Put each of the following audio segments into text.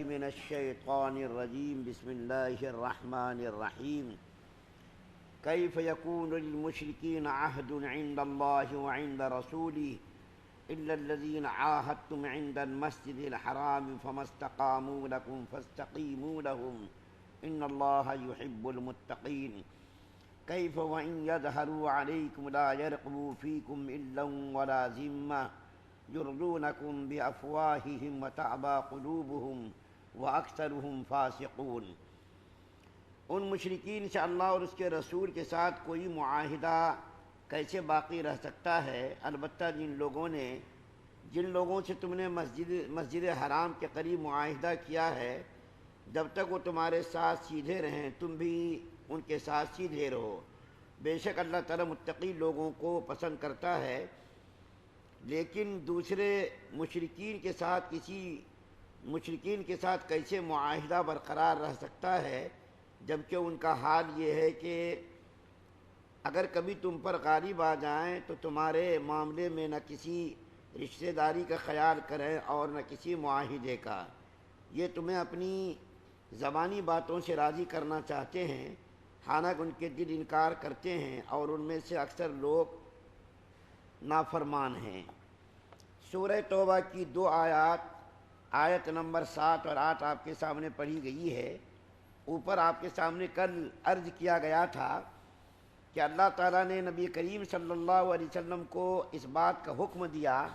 من الشیطان الرجیم بسم اللہ الرحمن الرحیم کیف یکون للمشرکین عہد عند اللہ وعند رسولہ الا الذین عاہدتم عند المسجد الحرام فما استقاموا لکم فاستقیموا لهم ان اللہ یحب المتقین کیف وإن یظہروا علیکم لا یرقبوا فیکم الا ولا ذمہ یرضونکم بافواہہم وتأبی قلوبہم واکثرہم فاسقون۔ ان مشرکین سے اللہ اور اس کے رسول کے ساتھ کوئی معاہدہ کیسے باقی رہ سکتا ہے؟ البتہ جن لوگوں سے تم نے مسجد حرام کے قریب معاہدہ کیا ہے، جب تک وہ تمہارے ساتھ سیدھے رہیں تم بھی ان کے ساتھ سیدھے رہو۔ بے شک اللہ تعالیٰ متقی لوگوں کو پسند کرتا ہے۔ لیکن دوسرے مشرکین کے ساتھ کیسے معاہدہ برقرار رہ سکتا ہے، جبکہ ان کا حال یہ ہے کہ اگر کبھی تم پر غالب آ جائیں تو تمہارے معاملے میں نہ کسی رشتہ داری کا خیال کریں اور نہ کسی معاہدے کا۔ یہ تمہیں اپنی زبانی باتوں سے راضی کرنا چاہتے ہیں، حالانکہ ان کے دل انکار کرتے ہیں اور ان میں سے اکثر لوگ نافرمان ہیں۔ سورہ توبہ کی 2 آیات، آیت نمبر 7 اور 8 آپ کے سامنے پڑھی گئی ہے۔ اوپر آپ کے سامنے کل عرض کیا گیا تھا کہ اللہ تعالیٰ نے نبی کریم صلی اللہ علیہ وسلم کو اس بات کا حکم دیا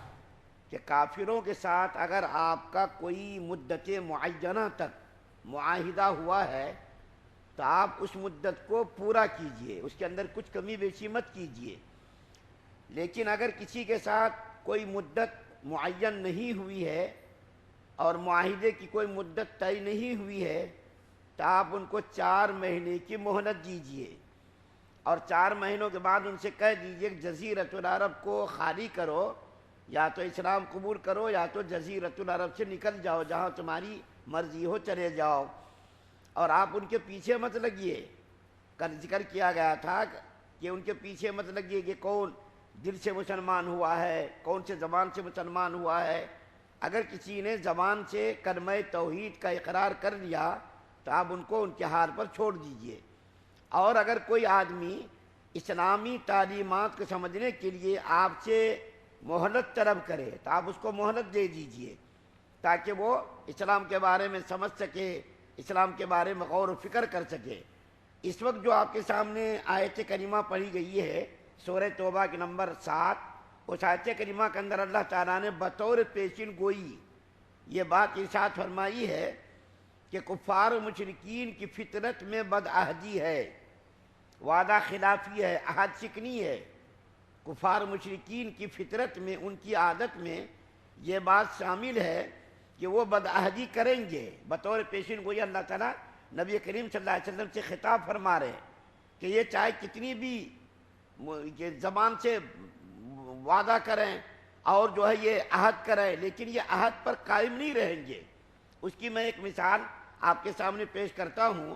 کہ کافروں کے ساتھ اگر آپ کا کوئی مدت معینہ تک معاہدہ ہوا ہے تو آپ اس مدت کو پورا کیجئے، اس کے اندر کچھ کمی بیشی مت کیجئے۔ لیکن اگر کسی کے ساتھ کوئی مدت معین نہیں ہوئی ہے اور معاہدے کی کوئی مدت طے نہیں ہوئی ہے تو آپ ان کو 4 مہینے کی مہلت دیجئے، اور 4 مہینوں کے بعد ان سے کہہ دیجئے کہ جزیرۃ العرب کو خالی کرو، یا تو اسلام قبول کرو یا تو جزیرۃ العرب سے نکل جاؤ، جہاں تمہاری مرضی ہو چلے جاؤ، اور آپ ان کے پیچھے مت لگیے۔ کل ذکر کیا گیا تھا کہ ان کے پیچھے مت لگیے کہ کون دل سے مسلمان ہوا ہے، کون سے زبان سے مسلمان ہوا ہے۔ اگر کسی نے زبان سے کلمہ توحید کا اقرار کر لیا تو آپ ان کو ان کے حال پر چھوڑ دیجئے، اور اگر کوئی آدمی اسلامی تعلیمات کو سمجھنے کے لیے آپ سے مہلت طلب کرے تو آپ اس کو مہلت دے دیجئے تاکہ وہ اسلام کے بارے میں سمجھ سکے، اسلام کے بارے میں غور و فکر کر سکے۔ اس وقت جو آپ کے سامنے آیت کریمہ پڑھی گئی ہے سورہ توبہ کے نمبر 7، اس آیت کریمہ کے اندر اللہ تعالیٰ نے بطور پیشین گوئی یہ بات ارشاد فرمائی ہے کہ کفار و مشرکین کی فطرت میں بدعہدی ہے، وعدہ خلافی ہے، عہد شکنی ہے۔ کفار و مشرکین کی فطرت میں، ان کی عادت میں یہ بات شامل ہے کہ وہ بدعہدی کریں گے۔ بطور پیشین گوئی اللہ تعالیٰ نبی کریم صلی اللہ علیہ وسلم سے خطاب فرما رہے ہیں کہ یہ چاہے کتنی بھی زبان سے وعدہ کریں اور جو ہے یہ عہد کریں، لیکن یہ عہد پر قائم نہیں رہیں گے۔ اس کی میں ایک مثال آپ کے سامنے پیش کرتا ہوں۔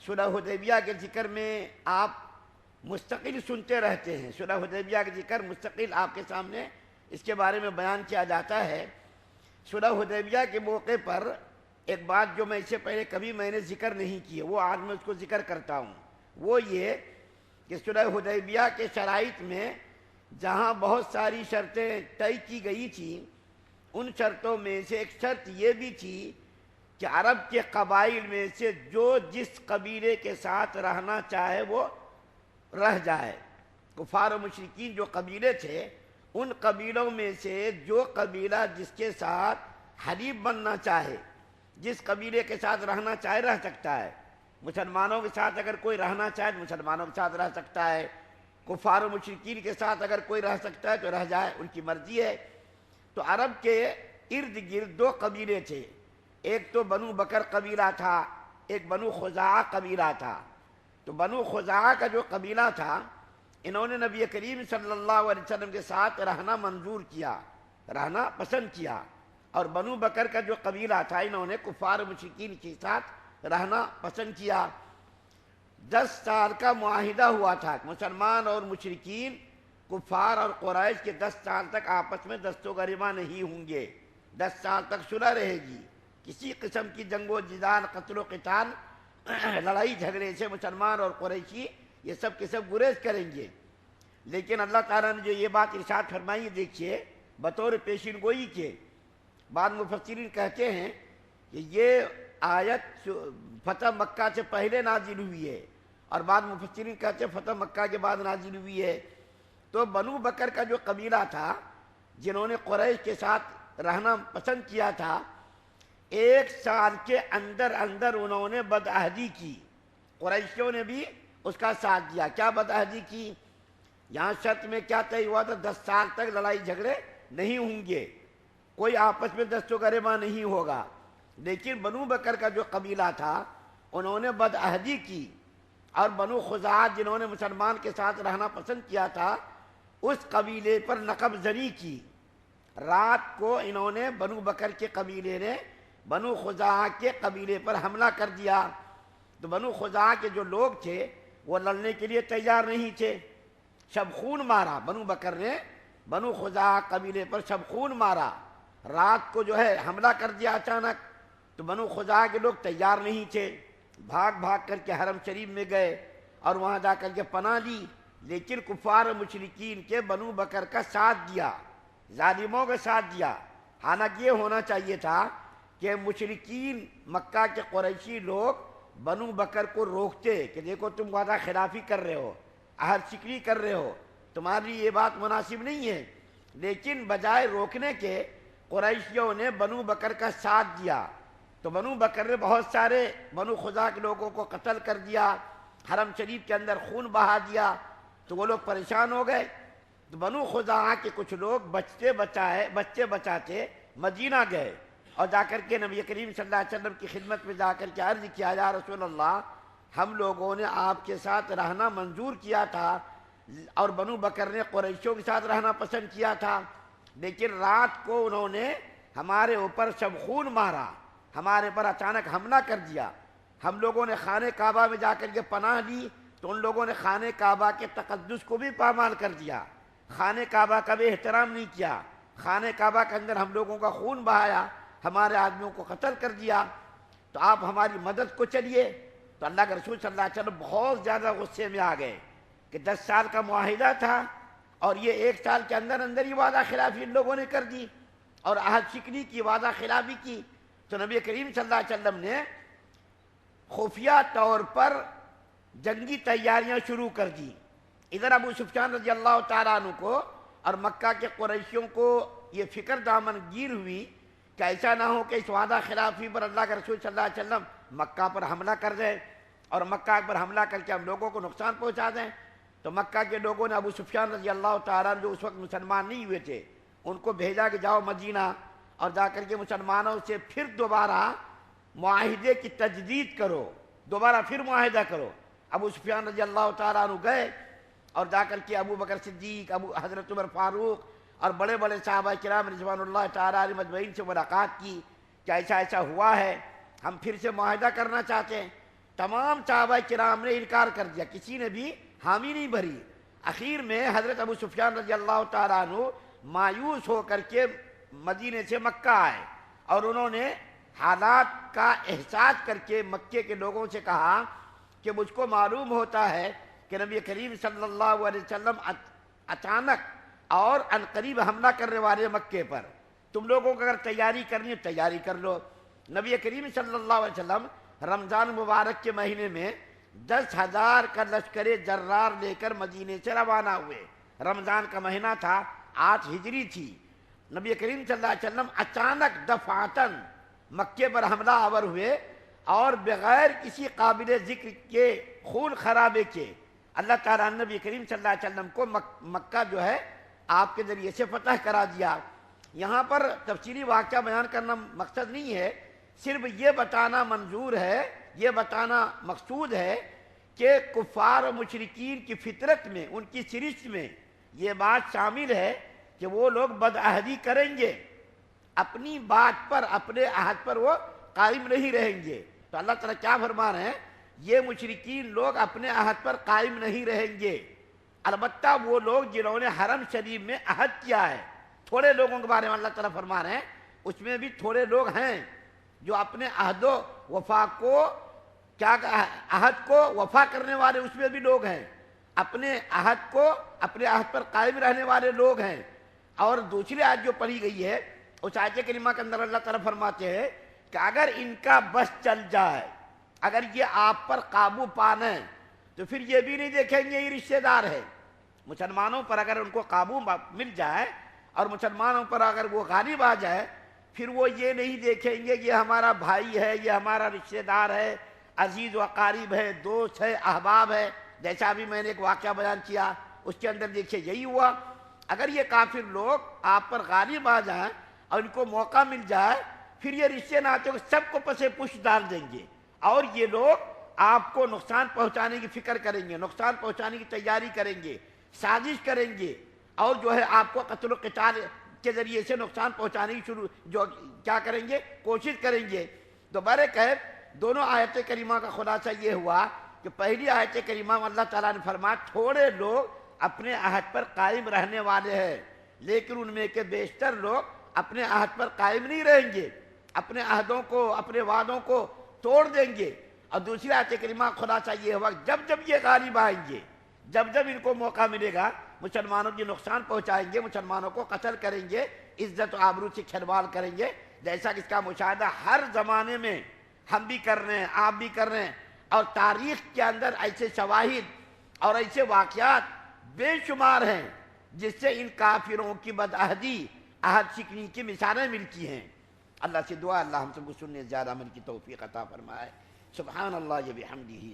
صلح حدیبیہ کے ذکر میں آپ مستقل سنتے رہتے ہیں، صلح حدیبیہ کا ذکر مستقل آپ کے سامنے اس کے بارے میں بیان کیا جاتا ہے۔ صلح حدیبیہ کے موقع پر ایک بات جو میں اس سے پہلے کبھی میں نے ذکر نہیں کی ہے، وہ آج میں اس کو ذکر کرتا ہوں، وہ یہ کہ صلح حدیبیہ کے شرائط میں جہاں بہت ساری شرطیں طے کی گئی تھیں، ان شرطوں میں سے ایک شرط یہ بھی تھی کہ عرب کے قبائل میں سے جو جس قبیلے کے ساتھ رہنا چاہے وہ رہ جائے۔ کفار و مشرکین جو قبیلے تھے، ان قبیلوں میں سے جو قبیلہ جس کے ساتھ حلیف بننا چاہے، جس قبیلے کے ساتھ رہنا چاہے رہ سکتا ہے۔ مسلمانوں کے ساتھ اگر کوئی رہنا چاہے تو مسلمانوں کے ساتھ رہ سکتا ہے، کفار و مشرکین کے ساتھ اگر کوئی رہ سکتا ہے تو رہ جائے، ان کی مرضی ہے۔ تو عرب کے ارد گرد 2 قبیلے تھے، ایک تو بنو بکر قبیلہ تھا، ایک بنو خزاعہ قبیلہ تھا۔ تو بنو خزاعہ کا جو قبیلہ تھا، انہوں نے نبی کریم صلی اللہ علیہ وسلم کے ساتھ رہنا منظور کیا، رہنا پسند کیا، اور بنو بکر کا جو قبیلہ تھا، انہوں نے کفار و مشرکین کے ساتھ رہنا پسند کیا۔ 10 سال کا معاہدہ ہوا تھا، مسلمان اور مشرکین، کفار اور قریش کے 10 سال تک آپس میں دست و گریباں نہیں ہوں گے، 10 سال تک صلح رہے گی، کسی قسم کی جنگ و جدال، قتل و قتال، لڑائی جھگڑے سے مسلمان اور قریشی یہ سب کے سب گریز کریں گے۔ لیکن اللہ تعالیٰ نے جو یہ بات ارشاد فرمائی، دیکھیے بطور پیشین گوئی کے، بعض مفسرین کہتے ہیں کہ یہ آیت فتح مکہ سے پہلے نازل ہوئی ہے، اور بعض مفسرین کہتے ہیں فتح مکہ کے بعد نازل ہوئی ہے۔ تو بنو بکر کا جو قبیلہ تھا، جنہوں نے قریش کے ساتھ رہنا پسند کیا تھا، 1 سال کے اندر اندر انہوں نے بدعہدی کی، قریشیوں نے بھی اس کا ساتھ دیا۔ کیا بدعہدی کی؟ یہاں شرط میں کیا طے ہوا تھا؟ 10 سال تک لڑائی جھگڑے نہیں ہوں گے، کوئی آپس میں دست و گریباں نہیں ہوگا۔ لیکن بنو بکر کا جو قبیلہ تھا انہوں نے بدعہدی کی، اور بنو خزاعہ جنہوں نے مسلمان کے ساتھ رہنا پسند کیا تھا اس قبیلے پر نقب زنی کی۔ رات کو انہوں نے بنو بکر کے قبیلے نے بنو خزاعہ کے قبیلے پر حملہ کر دیا۔ تو بنو خزاعہ کے جو لوگ تھے وہ لڑنے کے لیے تیار نہیں تھے، شب خون مارا، بنو بکر نے بنو خزاعہ قبیلے پر شب خون مارا، رات کو جو ہے حملہ کر دیا اچانک۔ تو بنو خزاعہ کے لوگ تیار نہیں تھے، بھاگ بھاگ کر کے حرم شریف میں گئے اور وہاں جا کر کے پناہ لی۔ لیکن کفار مشرکین کے بنو بکر کا ساتھ دیا، ظالموں کا ساتھ دیا۔ حالانکہ یہ ہونا چاہیے تھا کہ مشرکین مکہ کے قریشی لوگ بنو بکر کو روکتے کہ دیکھو تم وعدہ خلافی کر رہے ہو، عہد شکنی کر رہے ہو، تمہاری یہ بات مناسب نہیں ہے۔ لیکن بجائے روکنے کے قریشیوں نے بنو بکر کا ساتھ دیا، تو بنو بکر نے بہت سارے بنو خزاعہ کے لوگوں کو قتل کر دیا، حرم شریف کے اندر خون بہا دیا۔ تو وہ لوگ پریشان ہو گئے۔ تو بنو خزاعہ کے کچھ لوگ بچتے بچاتے مدینہ گئے، اور جا کر کے نبی کریم صلی اللہ علیہ وسلم کی خدمت میں جا کر کے عرض کیا، یا رسول اللہ، ہم لوگوں نے آپ کے ساتھ رہنا منظور کیا تھا، اور بنو بکر نے قریشیوں کے ساتھ رہنا پسند کیا تھا، لیکن رات کو انہوں نے ہمارے اوپر شب خون مارا، ہمارے پر اچانک حملہ کر دیا۔ ہم لوگوں نے خانہ کعبہ میں جا کر کے پناہ لی تو ان لوگوں نے خانہ کعبہ کے تقدس کو بھی پامال کر دیا، خانہ کعبہ کا بھی احترام نہیں کیا، خانہ کعبہ کے اندر ہم لوگوں کا خون بہایا، ہمارے آدمیوں کو قتل کر دیا، تو آپ ہماری مدد کو چلیے۔ تو اللہ کے رسول صلی اللہ علیہ وسلم بہت زیادہ غصے میں آ گئے کہ 10 سال کا معاہدہ تھا اور یہ 1 سال کے اندر اندر ہی وعدہ خلافی ان لوگوں نے کر دی اور عہد شکنی کی، وعدہ خلافی کی۔ تو نبی کریم صلی اللہ علیہ وسلم نے خفیہ طور پر جنگی تیاریاں شروع کر دی۔ ادھر ابو سفیان رضی اللہ تعالیٰ عنہ کو اور مکہ کے قریشیوں کو یہ فکر دامن گیر ہوئی کہ ایسا نہ ہو کہ اس وعدہ خلافی پر اللہ کے رسول صلی اللہ علیہ وسلم مکہ پر حملہ کر دیں اور مکہ پر حملہ کر کے ہم لوگوں کو نقصان پہنچا دیں۔ تو مکہ کے لوگوں نے ابو سفیان رضی اللہ تعالیٰ عنہ جو اس وقت مسلمان نہیں ہوئے تھے ان کو بھیجا کہ جاؤ مدینہ اور جا کر کے مسلمانوں سے پھر دوبارہ معاہدے کی تجدید کرو، دوبارہ پھر معاہدہ کرو۔ ابو سفیان رضی اللہ تعالیٰ عنہ گئے اور جا کر کے ابو بکر صدیق، حضرت عمر فاروق اور بڑے بڑے صحابہ کرام رضوان اللہ تعالیٰ علیہ مجمعین سے ملاقات کی کہ ایسا ایسا ہوا ہے، ہم پھر سے معاہدہ کرنا چاہتے ہیں۔ تمام صحابہ کرام نے انکار کر دیا، کسی نے بھی حامی نہیں بھری۔ اخیر میں حضرت ابو سفیان رضی اللہ تعالیٰ عنہ مایوس ہو کر کے مدینے سے مکہ آئے اور انہوں نے حالات کا احساس کر کے مکے کے لوگوں سے کہا کہ مجھ کو معلوم ہوتا ہے کہ نبی کریم صلی اللہ علیہ وسلم اچانک اور عنقریب حملہ کرنے والے مکے پر، تم لوگوں کو اگر تیاری کرنی ہے تیاری کر لو۔ نبی کریم صلی اللہ علیہ وسلم رمضان مبارک کے مہینے میں 10,000 کا لشکر جرار لے کر مدینے سے روانہ ہوئے۔ رمضان کا مہینہ تھا، 8 ہجری تھی۔ نبی کریم صلی اللہ علیہ وسلم اچانک دفعتاً مکے پر حملہ آور ہوئے اور بغیر کسی قابل ذکر کے خون خرابے کے اللہ تعالیٰ نے نبی کریم صلی اللہ علیہ وسلم کو مکہ جو ہے آپ کے ذریعے سے فتح کرا دیا۔ یہاں پر تفصیلی واقعہ بیان کرنا مقصد نہیں ہے، صرف یہ بتانا منظور ہے، یہ بتانا مقصود ہے کہ کفار و مشرکین کی فطرت میں، ان کی سرشت میں یہ بات شامل ہے کہ وہ لوگ بدعہدی کریں گے، اپنی بات پر، اپنے عہد پر وہ قائم نہیں رہیں گے۔ تو اللہ تعالیٰ کیا فرما رہے ہیں؟ یہ مشرکین لوگ اپنے عہد پر قائم نہیں رہیں گے، البتہ وہ لوگ جنہوں نے حرم شریف میں عہد کیا ہے، تھوڑے لوگوں کے بارے میں اللہ تعالیٰ فرما رہے ہیں، اس میں بھی تھوڑے لوگ ہیں جو اپنے عہد و وفا کو عہد کو وفا کرنے والے اس میں بھی لوگ ہیں، اپنے عہد کو اپنے عہد پر قائم رہنے والے لوگ ہیں۔ اور دوسری آیت جو پڑھی گئی ہے اس آیت کریمہ کے اندر اللہ تعالیٰ فرماتے ہیں کہ اگر ان کا بس چل جائے، اگر یہ آپ پر قابو پانے تو پھر یہ بھی نہیں دیکھیں گے یہ رشتہ دار ہے۔ مسلمانوں پر اگر ان کو قابو مل جائے اور مسلمانوں پر اگر وہ غالب آ جائے، پھر وہ یہ نہیں دیکھیں گے یہ ہمارا بھائی ہے، یہ ہمارا رشتہ دار ہے، عزیز و قریب ہے، دوست ہے، احباب ہے۔ جیسا ابھی میں نے ایک واقعہ بیان کیا اس کے اندر دیکھیے یہی ہوا۔ اگر یہ کافر لوگ آپ پر غالب آ جائیں اور ان کو موقع مل جائے، پھر یہ رشتے ناطوں کو سب کو پس پش ڈال دیں گے، اور یہ لوگ آپ کو نقصان پہنچانے کی فکر کریں گے، نقصان پہنچانے کی تیاری کریں گے، سازش کریں گے، اور جو ہے آپ کو قتل و قتال کے ذریعے سے نقصان پہنچانے کی کیا کریں گے، کوشش کریں گے۔ تو برکیف دونوں آیت کریمہ کا خلاصہ یہ ہوا کہ پہلی آیت کریمہ میں اللہ تعالیٰ نے فرمایا تھوڑے لوگ اپنے عہد پر قائم رہنے والے ہیں، لیکن ان میں کے بیشتر لوگ اپنے عہد پر قائم نہیں رہیں گے، اپنے عہدوں کو اپنے وعدوں کو توڑ دیں گے۔ اور دوسری آیت کریمہ خلاصہ یہ ہوا جب جب یہ غالب آئیں گے، جب جب ان کو موقع ملے گا مسلمانوں کی نقصان پہنچائیں گے، مسلمانوں کو قتل کریں گے، عزت و آبرو سے کھلواڑ کریں گے، جیسا کہ اس کا مشاہدہ ہر زمانے میں ہم بھی کر رہے ہیں، آپ بھی کر رہے ہیں، اور تاریخ کے اندر ایسے شواہد اور ایسے واقعات بے شمار ہیں جس سے ان کافروں کی بدعہدی عہد شکنی کی مثالیں ملتی ہیں۔ اللہ سے دعا اللہ ہم سب کو سننے زیادہ عمل کی توفیق عطا فرمائے۔ سبحان اللہ بحمدہ۔